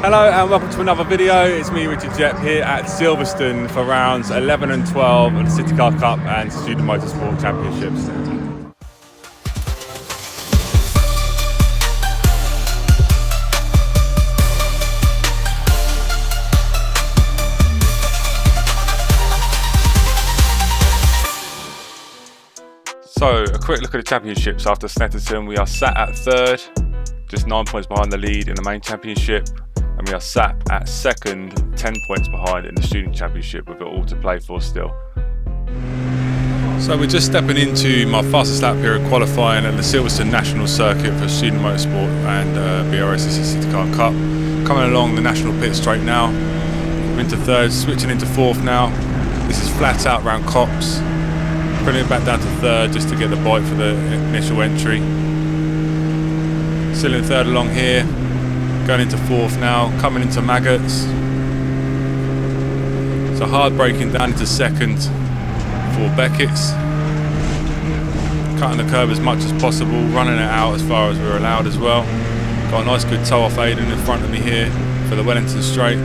Hello and welcome to another video. It's me, Richard Jepp, here at Silverstone for rounds 11 and 12 of the CityCar Cup and Student Motorsport Championships. So, a quick look at the championships after Snetterton. We are sat at third, just 9 points behind the lead in the main championship, and we are sat at second, 10 points behind in the student championship. We've got all to play for still. So we're just stepping into my fastest lap here at qualifying at the Silverstone National Circuit for Student Motorsport and BRSCC CityCar Cup. Coming along the national pit straight now. We're into third, switching into fourth now. This is flat out round Cops. Putting it back down to third just to get the bite for the initial entry. Still in third along here. Going into fourth now, coming into Maggots. So hard braking down into second for Beckett's. Cutting the curb as much as possible, running it out as far as we're allowed as well. Got a nice good toe off Aiden in front of me here for the Wellington straight.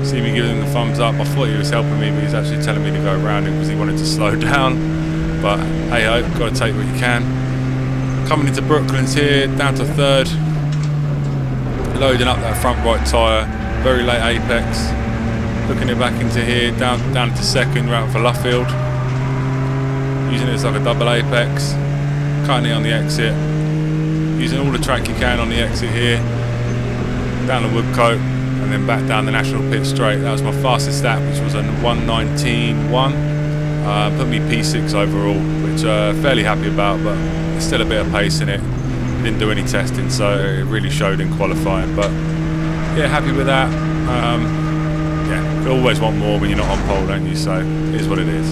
See me giving him the thumbs up. I thought he was helping me, but he's actually telling me to go around him because he wanted to slow down. But hey ho, got to take what you can. Coming into Brooklands here, down to third. Loading up that front right tyre, very late apex. Looking it back into here, down to second, round for Luffield. Using it as like a double apex. Cutting it on the exit. Using all the track you can on the exit here. Down the Woodcote. And then back down the national pit straight. That was my fastest lap, which was a 1:19.1. Put me P6 overall, which fairly happy about, but there's still a bit of pace in it. Didn't do any testing, so it really showed in qualifying. But yeah, happy with that. Yeah, you always want more when you're not on pole, don't you? So it is what it is.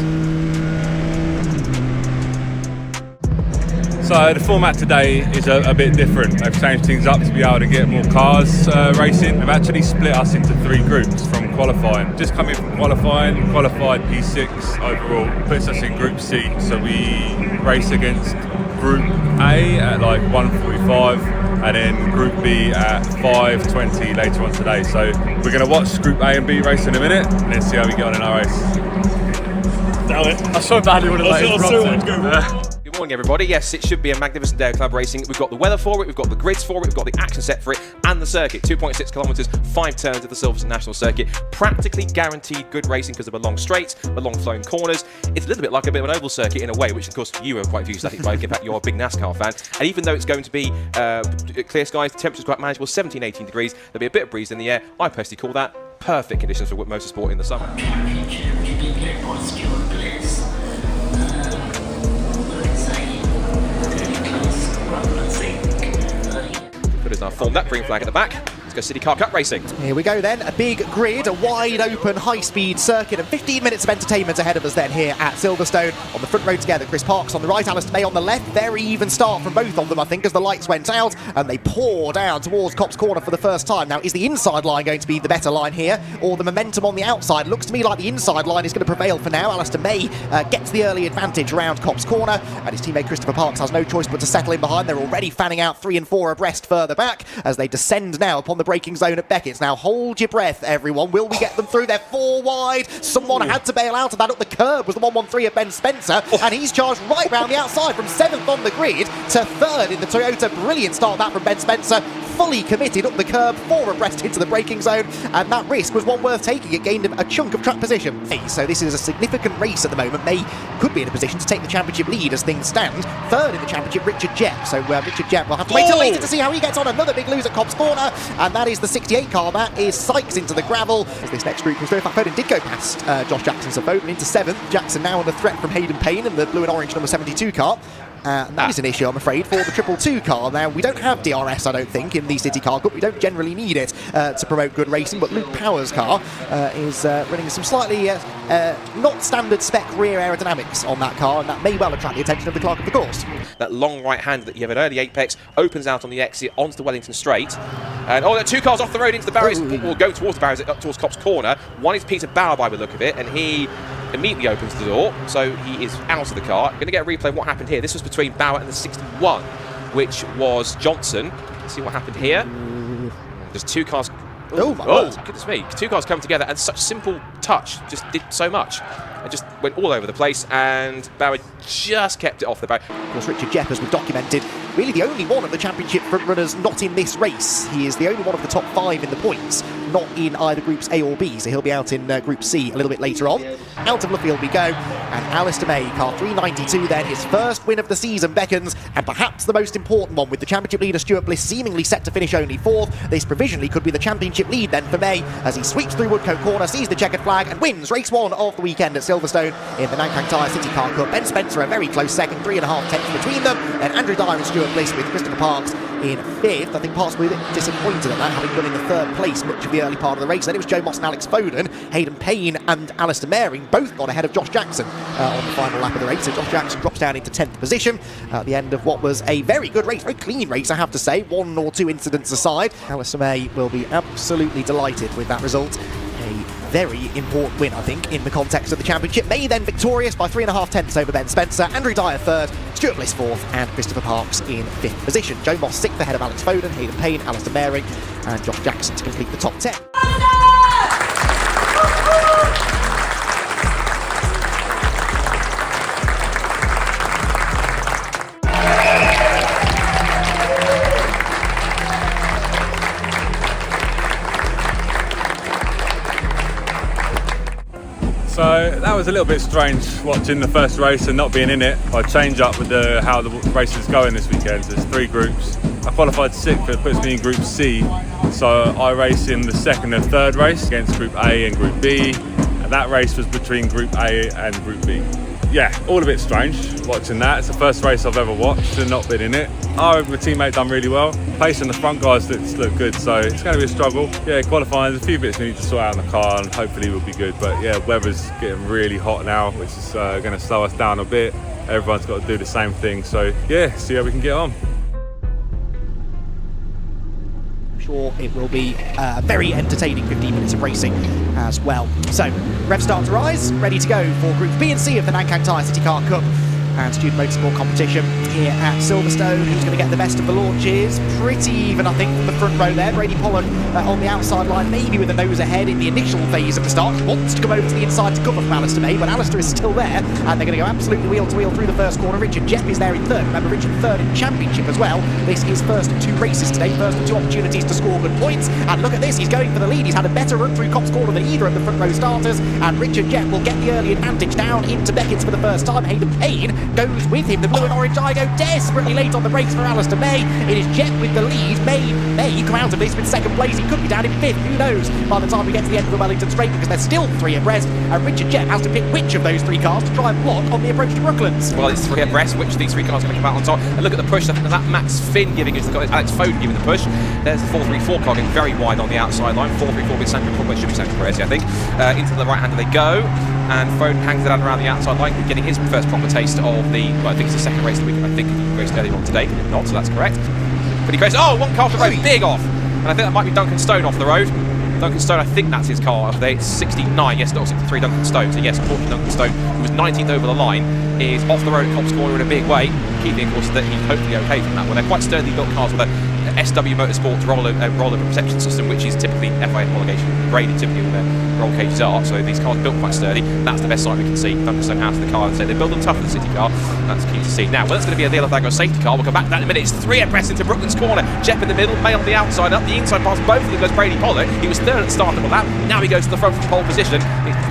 So the format today is a bit different. They've changed things up to be able to get more cars racing. They've actually split us into 3 groups from qualifying. Just coming from qualifying, qualified P6 overall, puts us in Group C. So we race against Group A at like 1:45 and then Group B at 5:20 later on today. So we're going to watch Group A and B race in a minute and then see how we get on in our race. Damn it. I so badly would have let it drop. Good morning everybody. Yes, it should be a magnificent day of club racing. We've got the weather for it, we've got the grids for it, we've got the action set for it, and the circuit. 2.6 kilometres, 5 turns at the Silverstone National Circuit. Practically guaranteed good racing because of the long straights, the long flowing corners. It's a little bit like a bit of an oval circuit in a way, which of course you are quite enthusiastic by, given that you're a big NASCAR fan. And even though it's going to be clear skies, the temperature's quite manageable, 17-18 degrees, there'll be a bit of breeze in the air. I personally call that perfect conditions for motorsport in the summer. Is now formed that green flag at the back. Let's go CityCar Cup racing. Here we go then, a big grid, a wide open high-speed circuit and 15 minutes of entertainment ahead of us then here at Silverstone. On the front row together, Chris Parks on the right, Alistair May on the left. Very even start from both of them, I think, as the lights went out and they pour down towards Copse Corner for the first time. Now, is the inside line going to be the better line here, or the momentum on the outside? Looks to me like the inside line is going to prevail for now. Alistair May gets the early advantage around Copse Corner, and his teammate Christopher Parks has no choice but to settle in behind. They're already fanning out 3 and 4 abreast further back as they descend now upon the braking zone at Beckett's. Now hold your breath, everyone. Will we get them through? They're 4 wide. Someone had to bail out of that. Up the curb was the 113 of Ben Spencer, and he's charged right round the outside from 7th on the grid to 3rd in the Toyota. Brilliant start that from Ben Spencer. Fully committed up the curb, 4 abreast into the braking zone, and that risk was one worth taking. It gained him a chunk of track position. So this is a significant race at the moment. May could be in a position to take the championship lead as things stand. 3rd in the championship, Richard Jepp. So Richard Jepp will have to wait till later to see how he gets on. Another big lose at Copse Corner, and that is the 68 car. That is Sykes into the gravel. As this next group comes through, in fact, Foden did go past Josh Jackson, so Foden into 7th. Jackson now under threat from Hayden Payne and the blue and orange number 72 car. And that is an issue, I'm afraid, for the 222 car. Now, we don't have DRS, I don't think, in the CityCar Cup. We don't generally need it to promote good racing, but Luke Power's car is running some slightly not standard spec rear aerodynamics on that car, and that may well attract the attention of the clerk of the course. That long right hand that you have at early apex opens out on the exit onto the Wellington straight. And there are 2 cars off the road into the barriers, or go towards the barriers, up towards Copse Corner. One is Peter Bauer by the look of it, and he immediately opens the door, so he is out of the car. Going to get a replay of what happened here. This was between Bauer and the 61, which was Johnson. Let's see what happened here. There's 2 cars Oh, my word. Goodness me. Two cars come together and such simple touch just did so much. It just went all over the place and Bauer just kept it off the back. Of course, Richard Jepp, as we've documented, really the only one of the championship frontrunners not in this race. He is the only one of the top 5 in the points, not in either Groups A or B, so he'll be out in Group C a little bit later on. Out of Luffield we go, and Alistair May, car 392 then, his first win of the season beckons, and perhaps the most important one, with the championship leader Stuart Bliss seemingly set to finish only 4th. This provisionally could be the championship lead then for May, as he sweeps through Woodcote Corner, sees the checkered flag, and wins race 1 of the weekend at Silverstone in the Nankang Tyre CityCar Cup. Ben Spencer a very close second, 3.5 tenths between them, and Andrew Dyer and Stuart Bliss with Christopher Parks in 5th. I think Parks were a bit disappointed at that, having been in the 3rd place much of the early part of the race. Then it was Joe Moss and Alex Foden. Hayden Payne and Alistair Mehring both got ahead of Josh Jackson on the final lap of the race, so Josh Jackson drops down into 10th position at the end of what was a very good race, very clean race I have to say, 1 or 2 incidents aside. Alistair May will be absolutely delighted with that result. A very important win, I think, in the context of the championship. May then victorious by 3.5 tenths over Ben Spencer, Andrew Dyer 3rd, Stuart Bliss 4th, and Christopher Parks in 5th position. Joe Moss 6th ahead of Alex Foden, Hayden Payne, Alistair Mehring, and Josh Jackson to complete the top 10. So that was a little bit strange watching the first race and not being in it. I change up with how the race is going this weekend. So there's 3 groups. I qualified 6th, but it puts me in Group C. So I race in the 2nd and 3rd race against Group A and Group B. And that race was between Group A and Group B. Yeah, all a bit strange watching that. It's the first race I've ever watched and not been in it. My teammate done really well. Pace and the front guys look good, so it's going to be a struggle. Yeah, qualifying, there's a few bits we need to sort out in the car and hopefully we'll be good. But yeah, weather's getting really hot now, which is going to slow us down a bit. Everyone's got to do the same thing. So yeah, see how we can get on. Sure it will be a very entertaining 15 minutes of racing as well. So, rev start to rise, ready to go for Group B and C of the Nankang Tyre CityCar Cup and Student Motorsport competition here at Silverstone. Who's going to get the best of the launches? Pretty even, I think, from the front row there. Brady Pollard on the outside line, maybe with a nose ahead in the initial phase of the start. Wants to come over to the inside to cover from Alistair May, but Alistair is still there, and they're going to go absolutely wheel to wheel through the first corner. Richard Jepp is there in 3rd. Remember, Richard 3rd in championship as well. This is first of 2 races today, first of 2 opportunities to score good points. And look at this, he's going for the lead. He's had a better run through Cops Corner than either of the front row starters, and Richard Jepp will get the early advantage down into Beckett's for the first time. Hayden Payne goes with him. The blue and orange eye go desperately late on the brakes for Alistair May. It is Jepp with the lead. May come out of this with 2nd place. He could be down in 5th. Who knows by the time we get to the end of the Wellington straight, because there's still 3 abreast, and Richard Jepp has to pick which of those 3 cars to try and block on the approach to Brooklands. Well, it's 3 abreast. Which of these 3 cars are going to come out on top? And look at the push. I think that Max Finn giving it, Alex Foden giving the push. There's the 434 car getting very wide on the outside line. 434 with Sandro Pogba, should be Sandro Perez, I think. Into the right hander they go. And Foden hangs it out around the outside line, getting his first proper taste of the, well, I think it's the 2nd race of the week. I think he raced earlier on today, if not, so that's correct. But he goes, oh, 1 car off the road, big off. And I think that might be Duncan Stone off the road. Duncan Stone, I think that's his car off there. It's 69, yes, not 63, Duncan Stone. So yes, unfortunately, Duncan Stone, who was 19th over the line, is off the road at Cops Corner in a big way. Keeping, of course, that he's hopefully okay from that one. They're quite sturdily built cars with a SW Motorsports roller protection system, which is typically FIA homologation graded, typically all their roll cages are. So these cars are built quite sturdy. That's the best sight we can see. Duncan Stone out of the car and say they build them tough for the city car. That's key to see. Now, well, that's going to be a Yellow Flag or safety car. We'll come back to that in a minute. It's 3 abreast into Brooklands Corner. Jepp in the middle, May on the outside, up the inside past both of them goes Brady Pollard. He was 3rd at the start of the lap. Now he goes to the front from pole position.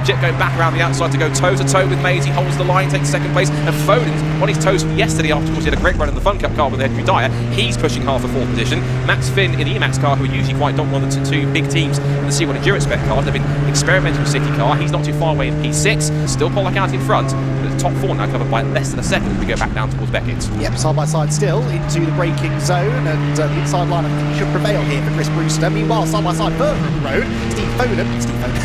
Jepp going back around the outside to go toe-to-toe with Mays. He holds the line, takes 2nd place, and Foden's on his toes from yesterday after, of course, he had a great run in the Fun Cup car with Andrew Dyer. He's pushing hard for 4th position. Max Finn in the Emax car, who are usually quite dominant to 2 big teams in the C1 Endurance spec cars. They've been experimenting with City Car. He's not too far away in P6. Still Pollack out in front, but the top 4 now covered by less than a second as we go back down towards Beckett. Yep, side by side still into the braking zone, and the inside line I think should prevail here for Chris Brewster. Meanwhile, side by side further up the road,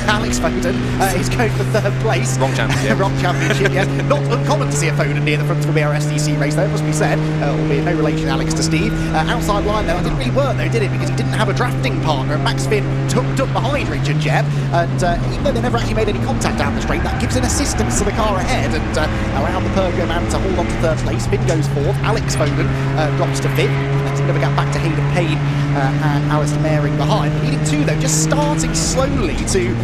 Alex Foden is going for 3rd place. Wrong championship. Wrong championship, yes. Not uncommon to see a Foden near the front of a BRSCC race, though, it must be said, albeit no relation, Alex, to Steve. Outside line, though, it didn't really work, though, did it? Because he didn't have a drafting partner, and Max Finn tucked up behind Richard Jepp, and even though they never actually made any contact down the straight, that gives an assistance to the car ahead, and allowed the Pergo man to hold on to 3rd place. Finn goes 4th, Alex Foden drops to 5th. bit of a gap back to Hayden Payne and Alistair Mering behind. Leading two, though, just starting slowly to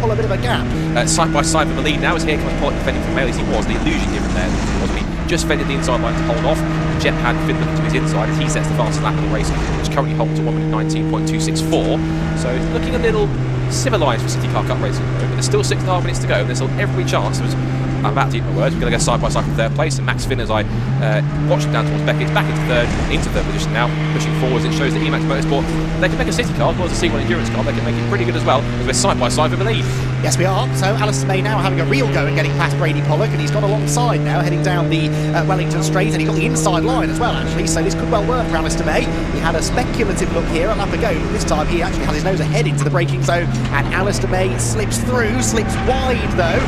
pull a bit of a gap. Side by side for the lead now, as here comes Pollock defending from Mail as he was. The illusion given there was he just fended the inside line to hold off. Jet had Finn looking to his inside as he sets the fastest lap of the race, which currently holds to 1:19.264. So it's looking a little civilised for CityCar Cup racing at the moment. There's still 6.5 minutes to go, and there's still every chance. I'm about to eat my words. We're going to go side by side from third place, and Max Finn, as I watch him down towards Beckett's, back into third position now, pushing forwards. It shows that EMAX Motorsport, they can make a city car as well as a C1 endurance car. They can make it pretty good as well, as we're side by side for the lead. Yes, we are. So Alistair May now having a real go and getting past Brady Pollock, and he's got alongside now, heading down the Wellington Straight, and he got the inside line as well, actually. So this could well work for Alistair May. He had a speculative look here at lap ago, but this time he actually has his nose ahead into the braking zone, and Alistair May slips through, slips wide though.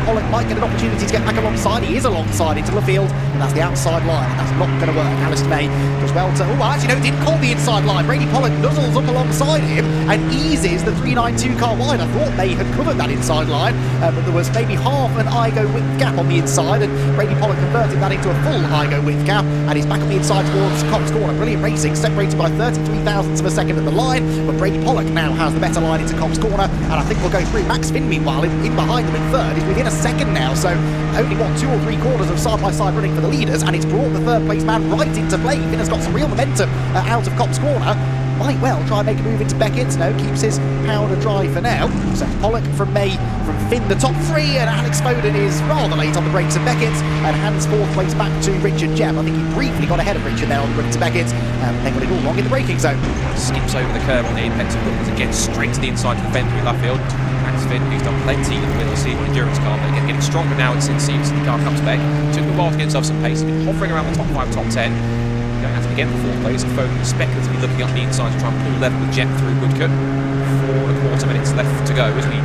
Pollock might get an opportunity to get back alongside. He is alongside into Luffield, and that's the outside line, and that's not going to work. Alistair May does well to... Oh, actually, no, didn't call the inside line. Brady Pollock nuzzles up alongside him and eases the 392 car wide. I thought May had covered that inside line, but there was maybe half an IGO width gap on the inside, and Brady Pollock converted that into a full IGO width gap, and he's back on the inside towards Cox Corner. Brilliant racing, separated by 33 thousandths of a second at the line, but Brady Pollock now has the better line into Cox Corner, and I think we'll go through. Max Finn, meanwhile, in behind them in third, is within a second now, so only, 2 or 3 quarters of side-by-side running for the leaders, and it's brought the third place man right into play. Finn has got some real momentum out of Cox Corner. Might well try and make a move into Beckett's. No, keeps his powder dry for now. So Pollock from May, from Finn, the top 3, and Alex Foden is rather late on the brakes of Beckett's and hands 4th place back to Richard Jebb. I think he briefly got ahead of Richard there on the run to Beckett's, and then got it all wrong in the braking zone. Skips over the curve on the apex of Williams again, straight to the inside to the fend through Luffield. Max Finn, who's done plenty in the middle of C1 endurance car, but again getting stronger now since the car comes back. Took a while to get himself some pace. He's been hovering around the top 5, top 10. Going at it again for 4th place. Foden speculatively looking up the inside to try and pull level with Jet through Woodcote. 4.25 minutes left to go as we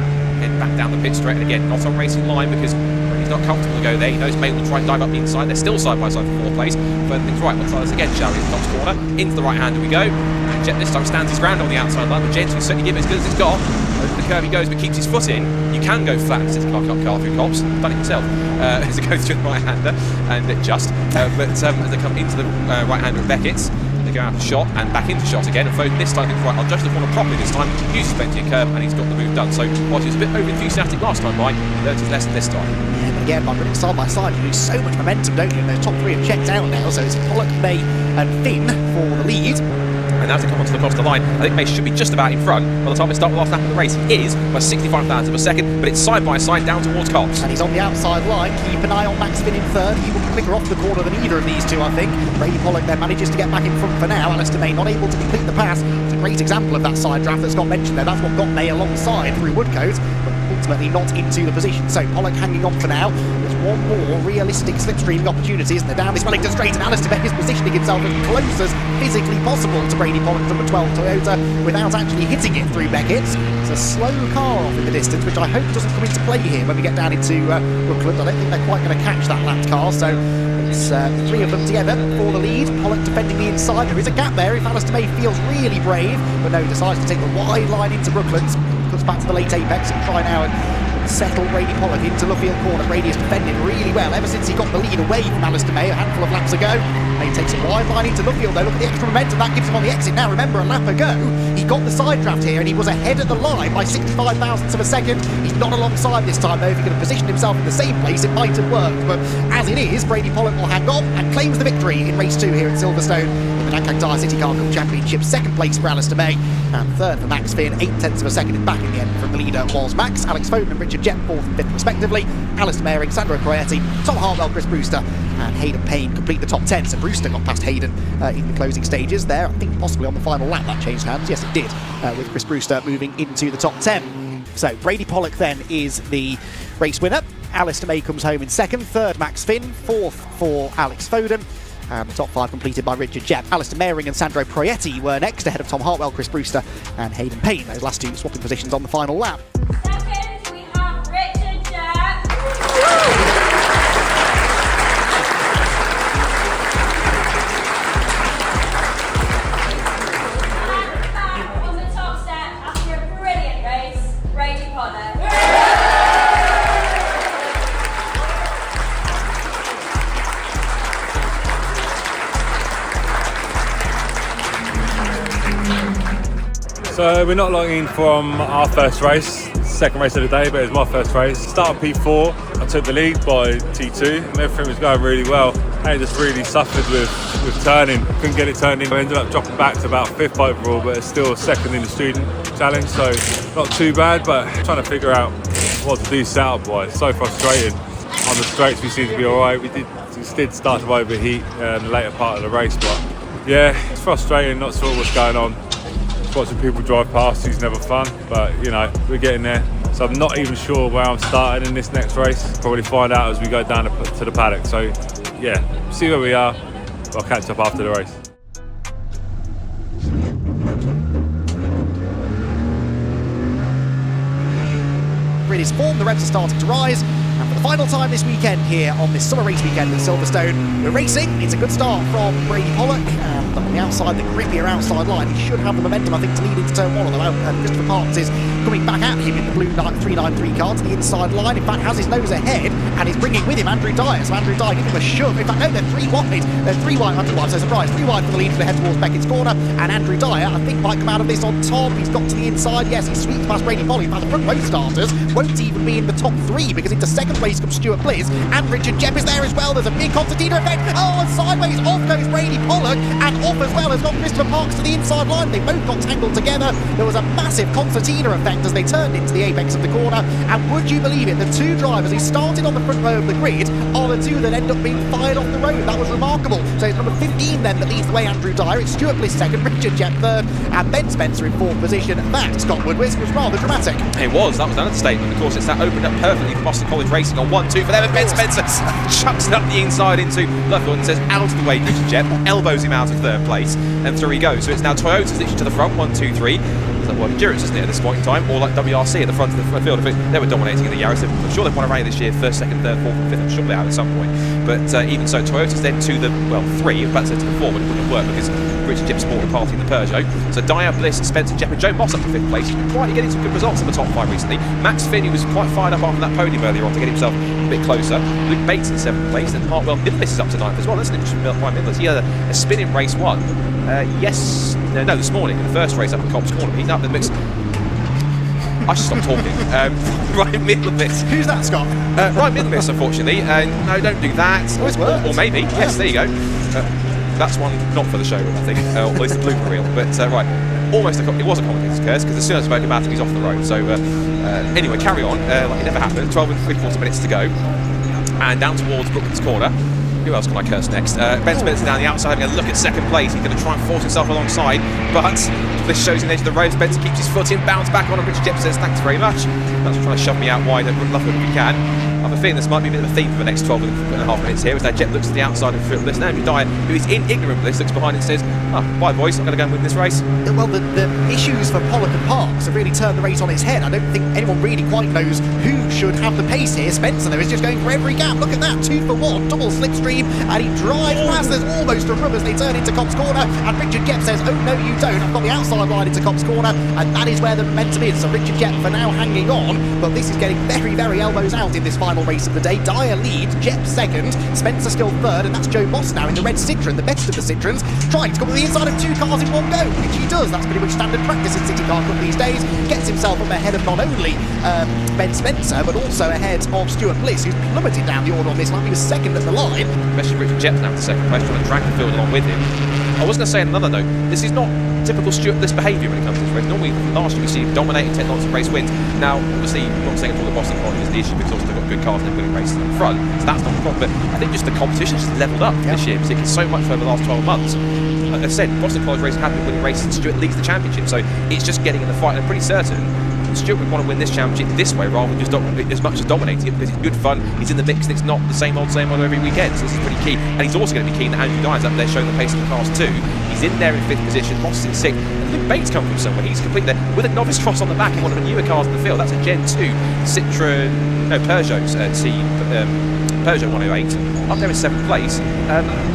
head back down the pit straight. And again, not on racing line because he's not comfortable to go there. He knows May will try and dive up the inside. They're still side by side for 4th place. Foden thinks, right, we'll try this again, shall we? Comes corner, into the right hander we go. And Jet this time stands his ground on the outside line, but Jet can certainly give it as good as it's got. Over the curve he goes, but keeps his foot in. You can go flat in CityCar Cup car through cops. Done it himself as it goes through the right hander, and but as they come into the right hander of Beckett's, they go out of shot and back into shot again. And Foden this time thinks, right, I'll judge the corner properly this time. Uses plenty of curve, and he's got the move done. So while he was a bit over enthusiastic last time by, he learns his lesson this time. Yeah, but again, by running side by side, you lose so much momentum, don't you? And those top 3 have checked out now, so it's Pollock, May, and Finn for the lead. And as they come onto the across the line, I think May should be just about in front. By the time they start the last lap of the race, he is by 65 thousandths of a second, but it's side by side down towards Cox. And he's on the outside line. Keep an eye on Max Finn in third. He will be quicker off the corner than either of these two, I think. Brady Pollock then manages to get back in front for now. Alistair May not able to complete the pass. It's a great example of that side draft that Scott mentioned there. That's what got May alongside through Woodcote, but ultimately not into the position. So Pollock hanging on for now. There's one more realistic slipstreaming opportunity, isn't there? Down this Wellington Straight, and Alistair May is positioning himself as close as physically possible to Brady Pollock from the 12 Toyota without actually hitting it through Beckett's. It's a slow car off in the distance, which I hope doesn't come into play here when we get down into Brookland. I don't think they're quite going to catch that lapped car, so it's 3 of them together for the lead. Pollock defending the inside. There is a gap there if Alistair May feels really brave, but no, decides to take the wide line into Brookland. Comes back to the late apex and try now and settle Brady Pollock into Luffield corner. Brady is defending really well ever since he got the lead away from Alistair May a handful of laps ago. He takes a wide line into Luffield though. Look at the extra momentum that gives him on the exit. Now remember, a lap ago he got the side draft here and he was ahead of the line by 65 thousandths of a second. He's not alongside this time though. If he could have positioned himself in the same place, it might have worked, but as it is, Brady Pollock will hang on and claims the victory in race 2 here at Silverstone in the Nankang Tyre CityCar Cup Championship. 2nd place for Alistair May and 3rd for Max Finn. 8/10 of a second is back in the end from the leader was Max. Alex Foden and Richard Jebb 4th and 5th respectively. Alistair Mering, Sandro Proietti, Tom Hartwell, Chris Brewster and Hayden Payne complete the top 10. So Brewster got past Hayden in the closing stages there. I think possibly on the final lap that changed hands. Yes, it did, with Chris Brewster moving into the top 10. So Brady Pollock then is the race winner. Alistair May comes home in 2nd, 3rd Max Finn, 4th for Alex Foden. And the top 5 completed by Richard Jebb. Alistair Mering and Sandro Proietti were next, ahead of Tom Hartwell, Chris Brewster and Hayden Payne. Those last 2 swapping positions on the final lap. Second, we have Richard Jebb. And back on the top step after a brilliant race, Brady Pollock. So we're not long in from our first race, second race of the day, but it was my first race. Started P4, I took the lead by T2 and everything was going really well. And it just really suffered with turning, couldn't get it turned in. I ended up dropping back to about 5th overall, but it's still second in the student challenge, so not too bad, but trying to figure out what to do setup wise. So frustrating. On the straights we seem to be alright. We did start to overheat in the later part of the race, but yeah, it's frustrating, not sure what's going on. Watching people drive past is never fun, but you know, we're getting there. So I'm not even sure where I'm starting in this next race. Probably find out as we go down to the paddock. So yeah, see where we are. I'll catch up after the race. Grid is formed, the revs are starting to rise, and for the final time this weekend here on this summer race weekend at Silverstone, we're racing. It's a good start from Brady Pollock, and on the outside, the grippier outside line, he should have the momentum, I think, to lead into turn 1, although Christopher Parks is coming back at him in the blue 393 car to the inside line. In fact, has his nose ahead, and is bringing with him Andrew Dyer. So Andrew Dyer giving him a shove. In fact, no, they're 3 wide. They're 3 wide, Andrew Dyer, so surprise, 3 wide for the lead for the head towards Beckett's corner, and Andrew Dyer, I think, might come out of this on top. He's got to the inside, yes, he sweeps past Brady Pollock. In fact, the front row starters won't even be in the top 3, because into second place comes Stuart Bliss, and Richard Jepp is there as well. There's a big concertina effect. Oh, and sideways off goes Brady Pollock, and off as well has got Christopher Parks to the inside line. They both got tangled together. There was a massive concertina effect as they turned into the apex of the corner, and would you believe it, the 2 drivers who started on the front row of the grid are the 2 that end up being fired off the road. That was remarkable. So it's number 15 then that leads the way, Andrew Dyer. It's Stuart Bliss second, Richard Jepp third, and Ben Spencer in 4th position. That, Scott Woodward, was rather dramatic. It was, that was another statement. Of course, it's that opened up perfectly for Boston College Racing on 1-2 for them, and Ben Spencer chucks it up the inside into Lovegood and says, out of the way, Richard Jepp, elbows him out of 3rd place, and through he goes. So it's now Toyota's literally to the front, 1-2-3. It's like, well, endurance, isn't it, at this point in time, or like WRC at the front of the field. They were dominating in the Yaris. I'm sure they've won a rally this year, 1st, 2nd, 3rd, 4th, and 5th. I'm sure they have at some point. But even so, Toyota's then to the, well, 3, about to the 4, but it wouldn't have worked because Richard Jepp supported party in the Peugeot. So Dyer, Bliss, Spencer, Jepp, and Joe Moss up to 5th place. He's been quietly getting some good results in the top 5 recently. Max Finney was quite fired up after that podium earlier on to get himself a bit closer. Luke Bates in 7th place, and Hartwell Midless is up to 9th as well, isn't it? Brian Midless. He had a spin in race 1. This morning in the first race up at Cops Corner. He's out in the mix. I should stop talking. Ryan Midless. Who's that, Scott? Ryan Midless, unfortunately. No, don't do that. Or maybe. Yes, there you go. That's one not for the show, I think. Or at least the blooper reel. But right. Almost it was a commentator's curse, because as soon as I spoke about it, he's off the road. So anyway, carry on. Like it never happened. 12 and 3/4 minutes to go. And down towards Brooklands Corner. Who else can I curse next? Ben Spencer down the outside having a look at second place. He's going to try and force himself alongside, but this shows in the edge of the road. Spencer keeps his foot in, bounce back on, and Richard Jepp says, thanks very much. That's trying to shove me out wide. I would love it if we can. I have a feeling this might be a bit of a theme for the next 12 and a half minutes here, as that Jepp looks to the outside of Bliss. Now Andrew Dyer, who is ignorant of this, looks behind and says, bye boys, I'm going to go and win this race. Well, the issues for Pollock and Parks have really turned the race on its head. I don't think anyone really quite knows who should have the pace here. Spencer, though, is just going for every gap. Look at that, 2 for 1, double slipstream, and he drives past. There's almost a rub as they turn into Cops Corner, and Richard Jepp says, oh no you don't, I've got the outside line into Cops Corner, and that is where the momentum is. So Richard Jepp for now hanging on, but this is getting very, very elbows out in this final race of the day. Dyer leads, Jepp second, Spencer still third, and that's Joe Moss now in the red Citroen, the best of the Citroens, trying to come to the inside of 2 cars in one go, which he does. That's pretty much standard practice in CityCar Cup these days. Gets himself up ahead of not only Ben Spencer, but also ahead of Stuart Bliss, who's plummeted down the order on this lap. He was second at the line. Especially Richard Jepp now to second place, trying to drag the field along with him. I was going to say another note, this is not typical Stuart Bliss behaviour when it comes to this race. Normally, last year we see him dominating, take lots of race wins. Now, obviously, I'm not saying it's all the Boston College is the issue, because obviously they've got good cars and they're winning races in front, so that's not the problem. But I think just the competition's just levelled up this year, particularly so much over the last 12 months. Like I said, Boston College Racing have been winning races and Stuart leads the championship, so it's just getting in the fight, and I'm pretty certain Stuart would want to win this championship this way rather than just as much as dominating it, because it's good fun, he's in the mix, and it's not the same old every weekend, so this is pretty key. And he's also going to be keen that Andrew Dyer's up there showing the pace of the cars too. He's in there in 5th position, Moss is in 6th, and Luke Bates come from somewhere. He's complete there with a novice cross on the back in one of the newer cars in the field. That's a Gen 2 Peugeot's Peugeot 108, up there in 7th place.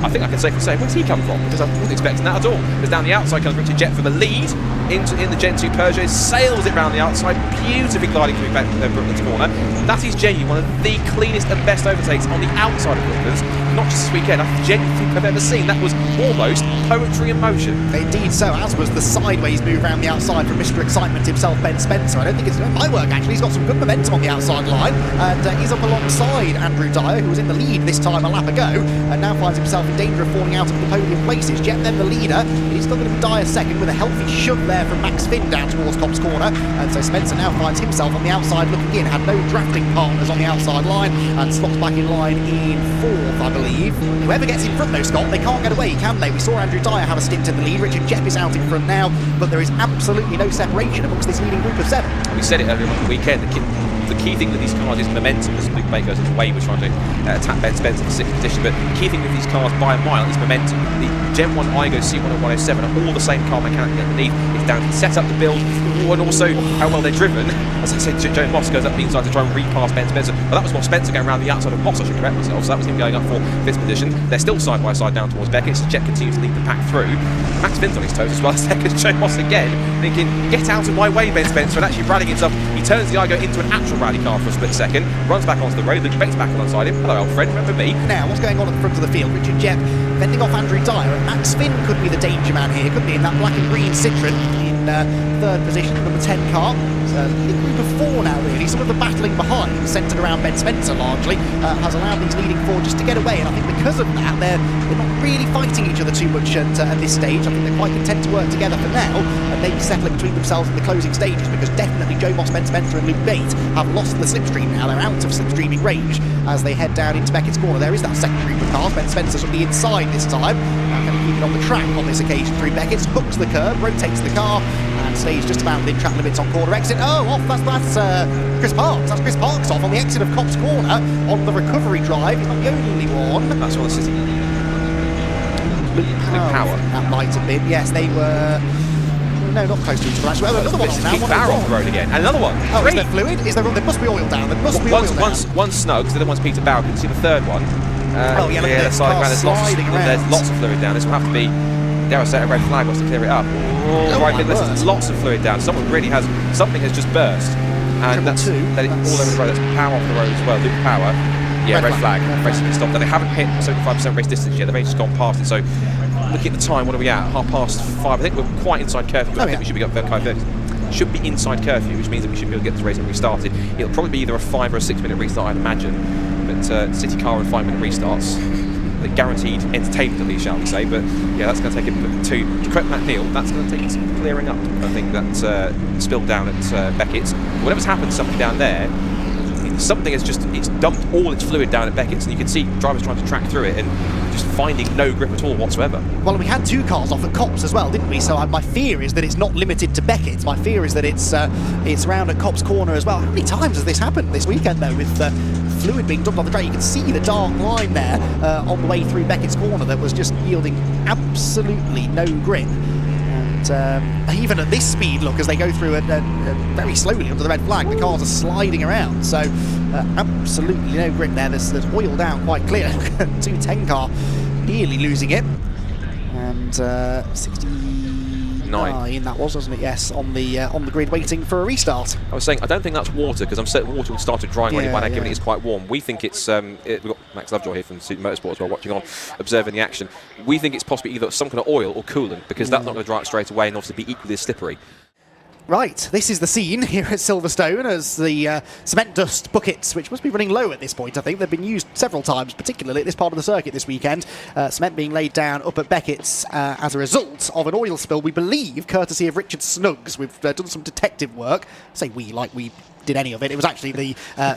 I think I can safely say, where's he come from? Because I wasn't expecting that at all. Because down the outside comes Richard Jepp for the lead in the Gen 2 Peugeot, sails it round the outside, beautifully gliding through Brooklands Corner. That is genuinely one of the cleanest and best overtakes on the outside of Brooklands. not just this weekend, I genuinely think I've ever seen. That was almost poetry in motion. Indeed so, as was the sideways move around the outside from Mr. Excitement himself, Ben Spencer. I don't think it's my work, actually. He's got some good momentum on the outside line, and he's up alongside Andrew Dyer, who was in the lead this time a lap ago, and now finds himself in danger of falling out of the podium places. Jet then the leader. He's still going to be Dyer second with a healthy shove there from Max Finn down towards Copse Corner, and so Spencer now finds himself on the outside looking in. Had no drafting partners on the outside line, and slots back in line in fourth, I believe. Whoever gets in front though, Scott, they can't get away, can they? We saw Andrew Dyer have a stint in the lead. Richard Jepp is out in front now, but there is absolutely no separation amongst this leading group of 7. We said it earlier on the weekend, the key thing with these cars is momentum, as Luke Baker goes into way was trying to attack Ben Spencer for 6th position, but the key thing with these cars by a mile is momentum. The Gen 1 Igo C1 and 107 are all the same car mechanically underneath. It's down to the setup, the build, and also how well they're driven. As I said, Joe Moss goes up the inside to try and repass Ben Spencer. Well, that was Moss Spencer going around the outside of Moss, I should correct myself, so that was him going up for 5th position. They're still side by side down towards Beckett, so Jet continues to lead the pack through. Max Finn's on his toes as well, second. Joe Moss again, thinking, get out of my way, Ben Spencer, and actually rallying himself. He turns the Igo into an actual rally car for a split second, runs back onto the road, Luke Bates back alongside him. Hello, old friend, remember me? Now, what's going on at the front of the field? Richard Jepp fending off Andrew Dyer, and Max Finn could be the danger man here, couldn't he, in that black and green Citroen in 3rd position, number 10 car. So, in group of 4 now, really. Some of the battling behind, centred around Ben Spencer largely, has allowed these leading 4 just to get away, and I think because of that, they're not really fighting each other too much at this stage. I think they're quite content to work together for now, and maybe settling between themselves in the closing stages, because definitely Joe Moss, Ben Spencer and Luke Bates have lost the slipstream now. They're out of slipstreaming range as they head down into Beckett's corner. There is that second group of cars. Ben Spencer's on the inside this time. Now can he keep it on the track on this occasion through Beckett's, hooks the curb, rotates the car, and stays just about within track limits on corner exit. Oh, off, that's Chris Parks. That's Chris Parks off on the exit of Copse Corner on the recovery drive. He's not the only one. That's what the City. Luke Power. That might have been. Yes, they were. No, not close to each other. Actually, another one now. Keith Barr off the road again. And another one. Oh, is there fluid? Is there? There must be oil down. There must be oil down. One's Snugs, the other one's Peter Barrow. Can you see the third one? Oh, yeah, look at this. There's lots of fluid down. This will have to be, dare I say, a red flag wants to clear it up. There's lots of fluid down. Something has just burst. And that's all over the road. That's Power off the road as well. Luke Power. Yeah, red flag. Racing can stop. Then they haven't hit 75% race distance yet. They've only just gone past it. So, looking at the time, what are we at? 5:30. I think we're quite inside curfew. I think we should be up there. Should be inside curfew, which means that we should be able to get this race restarted. It'll probably be either a 5 or a 6 minute restart, I'd imagine. But CityCar and 5 minute restarts, they're guaranteed entertainment at least, shall we say. But yeah, that's going to take it to correct Matt Neal. That's going to take some clearing up. I think that spilled down at Beckett's. Whatever's happened to something down there, something has it's dumped all its fluid down at Beckett's, and you can see drivers trying to track through it and just finding no grip at all whatsoever. Well, we had 2 cars off at Copse as well, didn't we? So my fear is that it's not limited to Beckett's. My fear is that it's around at Copse Corner as well. How many times has this happened this weekend though, with fluid being dumped on the track? You can see the dark line there on the way through Beckett's corner that was just yielding absolutely no grip. And even at this speed, look, as they go through very slowly under the red flag, the cars are sliding around. So absolutely no grip there. There's oil down quite clear. 210 car nearly losing it. And 69 that was, wasn't it? Yes, on the grid waiting for a restart. I was saying I don't think that's water, because I'm certain water would start to dry already by now, given it's quite warm. We think it's we've got Max Lovejoy here from TNR Motorsport as well, watching on, observing the action. We think it's possibly either some kind of oil or coolant, because that's not going to dry out straight away and obviously be equally as slippery. Right, this is the scene here at Silverstone as the cement dust buckets, which must be running low at this point, I think. They've been used several times, particularly at this part of the circuit this weekend. Cement being laid down up at Beckett's as a result of an oil spill, we believe, courtesy of Richard Snuggs. We've done some detective work. I say we, like we did any of it. It was actually the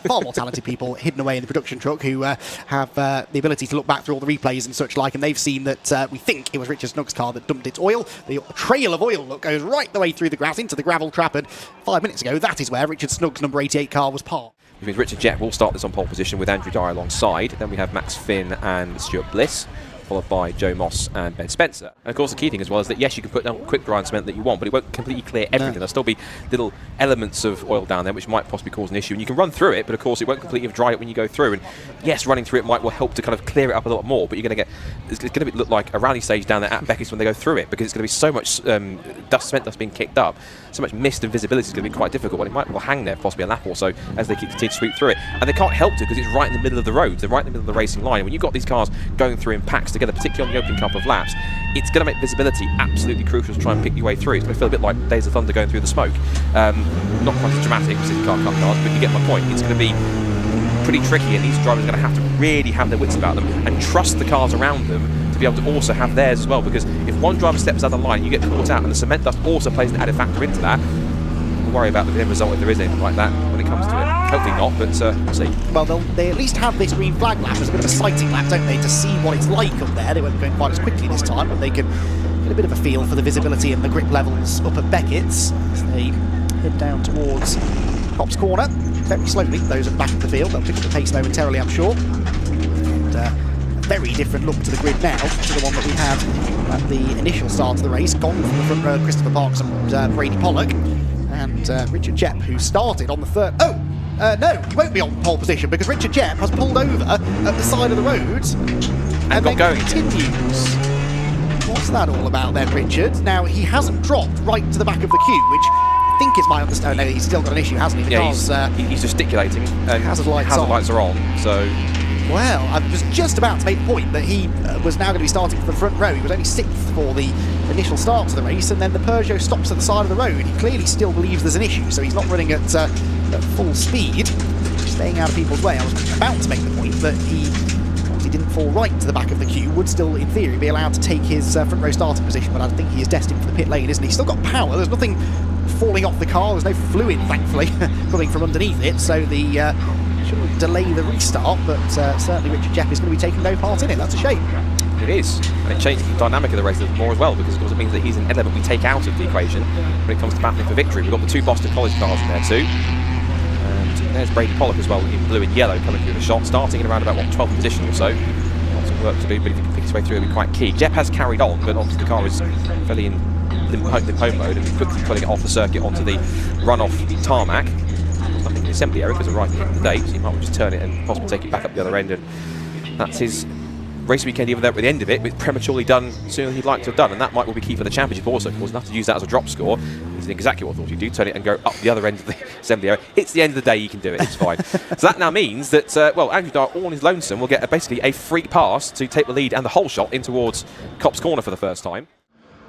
far more talented people hidden away in the production truck who have the ability to look back through all the replays and such like, and they've seen that we think it was Richard Snuggs' car that dumped its oil. The trail of oil, look, goes right the way through the grass into the gravel trap, and 5 minutes ago, that is where Richard Snuggs' number 88 car was parked. Which means Richard Jett will start this on pole position with Andrew Dyer alongside. Then we have Max Finn and Stuart Bliss, followed by Joe Moss and Ben Spencer. And of course the key thing as well is that yes, you can put down quick dry and cement that you want, but it won't completely clear everything. There'll still be little elements of oil down there which might possibly cause an issue, and you can run through it, but of course it won't completely dry it when you go through. And yes, running through it will help to kind of clear it up a lot more, but you're going to get, it's going to look like a rally stage down there at Becky's when they go through it, because it's going to be so much cement dust being kicked up, so much mist and visibility is going to be quite difficult. Well, it might well hang there possibly a lap or so as they continue to sweep through it, and they can't help to because it's right in the middle of the road. They're right in the middle of the racing line. When you've got these cars going through in packs together, particularly on the opening couple of laps, it's going to make visibility absolutely crucial to try and pick your way through. It's going to feel a bit like Days of Thunder going through the smoke. Not quite as dramatic with CityCar Cup cars, but you get my point. It's going to be pretty tricky, and these drivers are going to have to really have their wits about them and trust the cars around them to be able to also have theirs as well, because if one driver steps out of the line, you get caught out, and the cement dust also plays an added factor into that. We'll worry about the end result if there is anything like that when it comes to it. Hopefully not, but we'll see. Well, they at least have this green flag lap as a bit of a sighting lap, don't they, to see what it's like up there. They won't be going quite as quickly this time, but they can get a bit of a feel for the visibility and the grip levels up at Beckett's as they head down towards Copse Corner. Very slowly, those at the back of the field. They'll pick up the pace momentarily, I'm sure. And a very different look to the grid now to the one that we had at the initial start of the race. Gone from the front row, Christopher Parks and Brady Pollock. And Richard Jepp, who started on the third... no, he won't be on pole position because Richard Jepp has pulled over at the side of the road and got going. Continues. What's that all about then, Richard? Now, he hasn't dropped right to the back of the queue, which I think is my understanding. No, he's still got an issue, hasn't he? Because, he's gesticulating. Hazard lights are on, so... Well, I was just about to make the point that he was now going to be starting for the front row. He was only 6th for the initial start of the race, and then the Peugeot stops at the side of the road. He clearly still believes there's an issue, so he's not running at full speed, staying out of people's way. I was about to make the point that he obviously didn't fall right to the back of the queue, would still, in theory, be allowed to take his front row starting position, but I think he is destined for the pit lane, isn't he? He's still got power. There's nothing falling off the car. There's no fluid, thankfully, coming from underneath it, so the... shouldn't delay the restart, but certainly Richard Jepp is going to be taking no part in it. That's a shame. It is, and it changes the dynamic of the race a little more as well, because of course it means that he's an element we take out of the equation when it comes to battling for victory. We've got the two Boston College cars in there too, and there's Brady Pollock as well in blue and yellow coming through the shot, starting in around about 12th position or so. Lots of work to do, but if he can pick his way through, it'll be quite key. Jepp has carried on, but obviously the car is fairly in limp home mode, and he's quickly pulling it off the circuit onto the runoff tarmac. Nothing in the assembly area because we're right at the end of the day, so you might well just turn it and possibly take it back up the other end, and that's his race weekend, even though at the end of it, it's prematurely done sooner than he'd like to have done, and that might well be key for the championship also. Of course, enough to use that as a drop score. He's doing exactly what I thought he'd do, turn it and go up the other end of the assembly area. It's the end of the day, you can do it, it's fine. So that now means that, well, Andrew Dart, all on his lonesome, will get basically a free pass to take the lead and the whole shot in towards Copse Corner for the first time.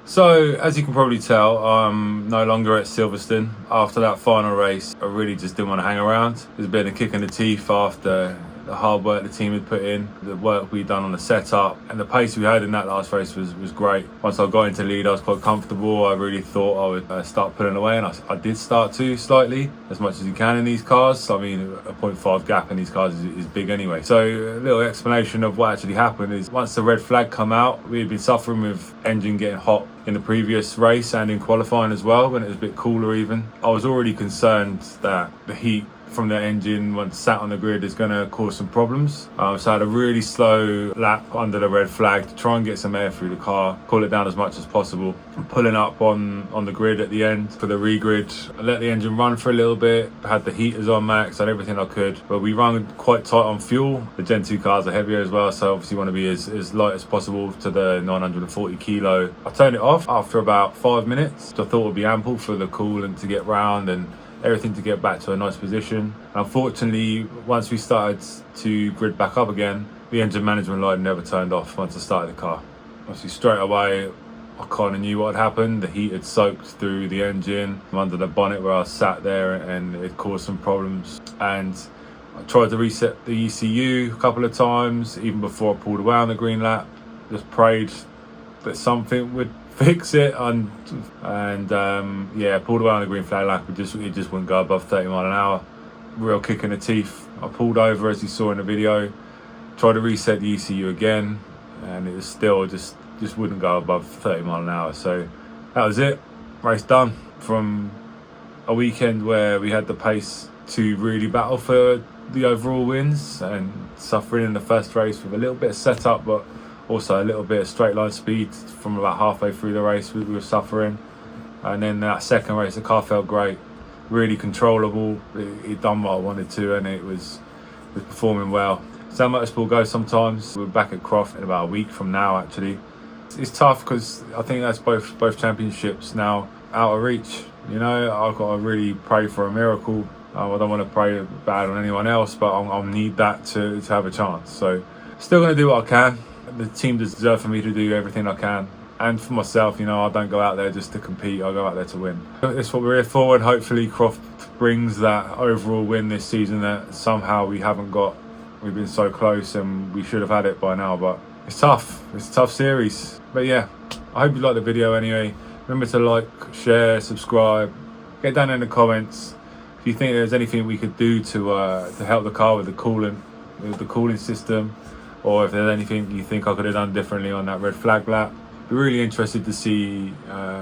So, as you can probably tell, I'm no longer at Silverstone. After that final race, I really just didn't want to hang around. There's been a kick in the teeth after the hard work the team had put in, the work we'd done on the setup, and the pace we had in that last race was great. Once I got into lead, I was quite comfortable. I really thought I would start pulling away, and I did start to, slightly, as much as you can in these cars. I mean, a 0.5 gap in these cars is big anyway. So a little explanation of what actually happened is once the red flag come out, we had been suffering with engine getting hot in the previous race and in qualifying as well, when it was a bit cooler even. I was already concerned that the heat from the engine once sat on the grid is going to cause some problems. So I had a really slow lap under the red flag to try and get some air through the car, cool it down as much as possible. Pulling up on the grid at the end for the regrid, I let the engine run for a little bit, had the heaters on max, had everything I could, but we run quite tight on fuel. The Gen 2 cars are heavier as well, so obviously want to be as light as possible to the 940 kilo. I turned it off after about 5 minutes, which I thought would be ample for the coolant to get round and everything to get back to a nice position. Unfortunately, once we started to grid back up again, the engine management light never turned off once I started the car. Obviously straight away, I kind of knew what had happened. The heat had soaked through the engine under the bonnet where I sat there, and it caused some problems. And I tried to reset the ECU a couple of times, even before I pulled away on the green lap. Just prayed that something would fix it, and yeah, pulled away on the green flag lap. It just wouldn't go above 30 mile an hour. Real kick in the teeth. I pulled over, as you saw in the video, tried to reset the ECU again, and it was still just wouldn't go above 30 mile an hour. So that was it. Race done. From a weekend where we had the pace to really battle for the overall wins, and suffering in the first race with a little bit of setup, but Also a little bit of straight line speed from about halfway through the race we were suffering. And then that second race, the car felt great, really controllable. It done what I wanted to, and it was performing well. So motorsport goes sometimes. We're back at Croft in about a week from now, actually. It's tough because I think that's both championships now out of reach. You know, I've got to really pray for a miracle. I don't want to pray bad on anyone else, but I'll need that to have a chance. So still going to do what I can. The team deserve for me to do everything I can. And for myself, you know, I don't go out there just to compete, I go out there to win. That's what we're here for, and hopefully Croft brings that overall win this season that somehow we haven't got. We've been so close and we should have had it by now, but it's tough. It's a tough series. But yeah, I hope you liked the video anyway. Remember to like, share, subscribe, get down in the comments if you think there's anything we could do to help the car with the cooling system, or if there's anything you think I could have done differently on that red flag lap. Be really interested to see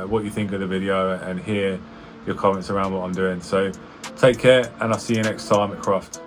what you think of the video and hear your comments around what I'm doing. So take care, and I'll see you next time at Croft.